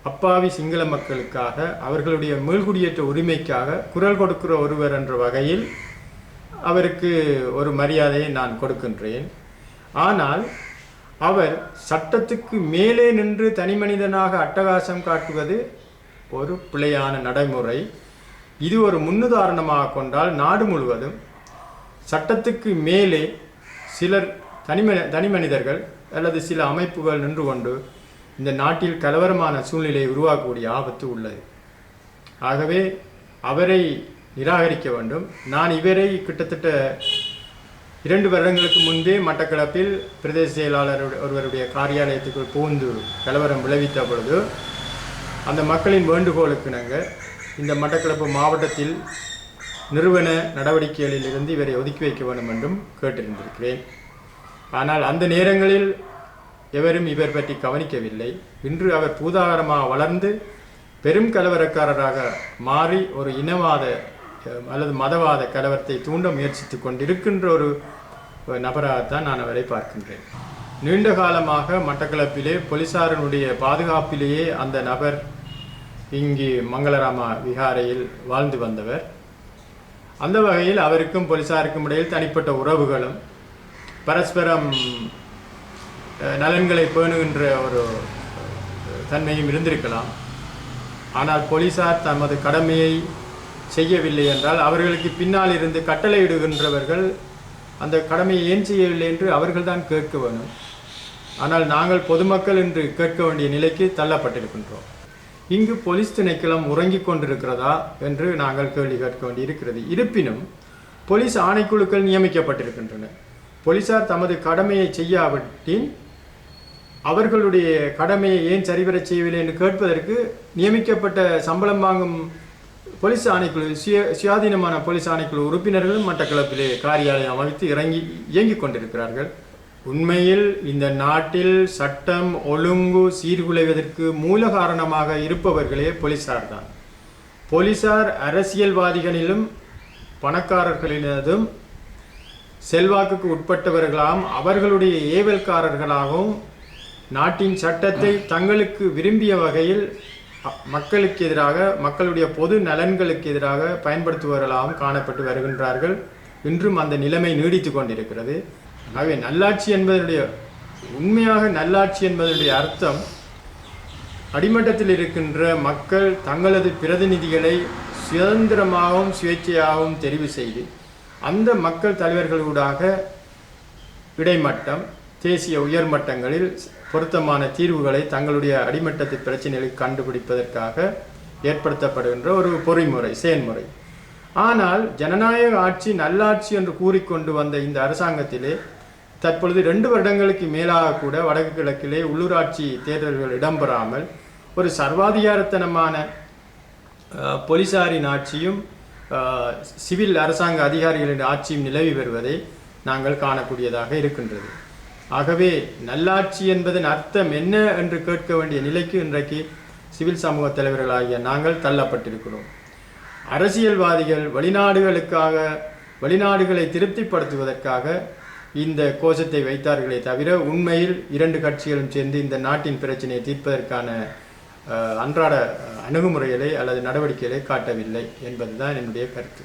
அப்பாவி சிங்கள மக்களுக்காக அவர்களுடைய மீள்குடியேற்ற உரிமைக்காக குரல் கொடுக்கிற ஒருவர் என்ற வகையில் அவருக்கு ஒரு மரியாதையை நான் கொடுக்கின்றேன். ஆனால் அவர் சட்டத்துக்கு மேலே நின்று தனி மனிதனாக அட்டகாசம் காட்டுவது ஒரு பிழையான நடைமுறை. இது ஒரு முன்னுதாரணமாக கொண்டால் நாடு முழுவதும் சட்டத்துக்கு மேலே சிலர் தனி மனிதர்கள் அல்லது சில அமைப்புகள் நின்று கொண்டு இந்த நாட்டில் கலவரமான சூழ்நிலையை உருவாக்கக்கூடிய ஆபத்து உள்ளது. ஆகவே அவரை நிராகரிக்க வேண்டும். நான் இவரை கிட்டத்தட்ட 2 வருடங்களுக்கு முன்பே மட்டக்களப்பில் பிரதேச செயலாளர் ஒருவருடைய காரியாலயத்துக்குள் புகுந்து கலவரம் விளைவித்த பொழுது அந்த மக்களின் வேண்டுகோளுக்கு நாங்கள் இந்த மட்டக்களப்பு மாவட்டத்தில் நிறுவன நடவடிக்கைகளில் இருந்து இவரை ஒதுக்கி வைக்க வேண்டும் என்றும் கேட்டிருந்திருக்கிறேன். ஆனால் அந்த நேரங்களில் எவரும் இவர் பற்றி கவனிக்கவில்லை. இன்று அவர் பூதாகரமாக வளர்ந்து பெரும் கலவரக்காரராக மாறி ஒரு இனவாத அல்லது மதவாத கலவரத்தை தூண்ட முயற்சித்து கொண்டிருக்கின்ற ஒரு நபராகத்தான் நான் அவரை பார்க்கின்றேன். நீண்ட காலமாக மட்டக்களப்பிலே போலீசாரனுடைய பாதுகாப்பிலேயே அந்த நபர் இங்கு மங்களராமா விகாரையில் வாழ்ந்து வந்தவர். அந்த வகையில் அவருக்கும் போலீசாருக்கும் இடையில் தனிப்பட்ட உறவுகளும் பரஸ்பரம் நலன்களை பேணுகின்ற ஒரு தன்மையும் இருந்திருக்கலாம். ஆனால் போலீசார் தமது கடமையை செய்யவில்லை என்றால் அவர்களுக்கு பின்னால் இருந்து கட்டளையிடுகின்றவர்கள் அந்த கடமையை ஏன் செய்யவில்லை என்று அவர்கள்தான் கேட்க வேண்டும். ஆனால் நாங்கள் பொதுமக்கள் என்று கேட்க வேண்டிய நிலைக்கு தள்ளப்பட்டிருக்கின்றோம். இங்கு போலீஸ் திணைக்களம் உறங்கிக் கொண்டிருக்கிறதா என்று நாங்கள் கேள்வி கேட்க வேண்டியிருக்கிறது. இருப்பினும் போலீஸ் ஆணைக்குழுக்கள் நியமிக்கப்பட்டிருக்கின்றன. போலீசார் தமது கடமையை செய்யாவிட்டின் அவர்களுடைய கடமையை ஏன் சரிவர செய்யவில்லை என்று கேட்பதற்கு நியமிக்கப்பட்ட சம்பளம் வாங்கும் போலீஸ் ஆணைக்குழு சுயாதீனமான போலீஸ் ஆணைக்குழு உறுப்பினர்கள் மட்டக்களப்பிலே காரியாலயம் அமைத்து இயங்கிக் கொண்டிருக்கிறார்கள். உண்மையில் இந்த நாட்டில் சட்டம் ஒழுங்கு சீர்குலைவதற்கு மூல காரணமாக இருப்பவர்களே போலீசார் தான். போலீசார் அரசியல்வாதிகளிலும் பணக்காரர்களினதும் செல்வாக்குக்கு உட்பட்டவர்களாகவும் அவர்களுடைய ஏவல்காரர்களாகவும் நாட்டின் சட்டத்தை தங்களுக்கு விரும்பிய வகையில் மக்களுக்கு எதிராக மக்களுடைய பொது நலன்களுக்கு எதிராக பயன்படுத்துபவர்களாகவும் காணப்பட்டு வருகின்றார்கள். இன்றும் அந்த நிலைமை நீடித்து கொண்டிருக்கிறது. ஆகவே நல்லாட்சி என்பதனுடைய உண்மையாக நல்லாட்சி என்பதனுடைய அர்த்தம் அடிமட்டத்தில் இருக்கின்ற மக்கள் தங்களது பிரதிநிதிகளை சுதந்திரமாகவும் சுயேட்சையாகவும் தெரிவு செய்து அந்த மக்கள் தலைவர்களூடாக இடைமட்டம் தேசிய உயர்மட்டங்களில் பொருத்தமான தீர்வுகளை தங்களுடைய அடிமட்டத்து பிரச்சனைகளை கண்டுபிடிப்பதற்காக ஏற்படுத்தப்படுகின்ற ஒரு பொறிமுறை செயல்முறை. ஆனால் ஜனநாயக ஆட்சி நல்லாட்சி என்று கூறிக்கொண்டு வந்த இந்த அரசாங்கத்திலே தற்பொழுது 2 வருடங்களுக்கு மேலாக கூட வடக்கு கிழக்கிலே உள்ளூராட்சி தேர்தல்கள் இடம்பெறாமல் ஒரு சர்வாதிகாரத்தனமான போலீசாரின் ஆட்சியும் சிவில் அரசாங்க அதிகாரிகளின் ஆட்சியும் நிலவி வருவதை நாங்கள் காணக்கூடியதாக இருக்கின்றது. ஆகவே நல்லாட்சி என்பதன் அர்த்தம் என்ன என்று கேட்க வேண்டிய நிலைக்கு இன்றைக்கு சிவில் சமூக தலைவர்களாகிய நாங்கள் தள்ளப்பட்டிருக்கிறோம். அரசியல்வாதிகள் வெளிநாடுகளை திருப்திப்படுத்துவதற்காக இந்த கோஷத்தை வைத்தார்களே தவிர உண்மையில் 2 கட்சிகளும் சேர்ந்து இந்த நாட்டின் பிரச்சனையை தீர்ப்பதற்கான அன்றாட அணுகுமுறைகளை அல்லது நடவடிக்கைகளை காட்டவில்லை என்பதுதான் என்னுடைய கருத்து.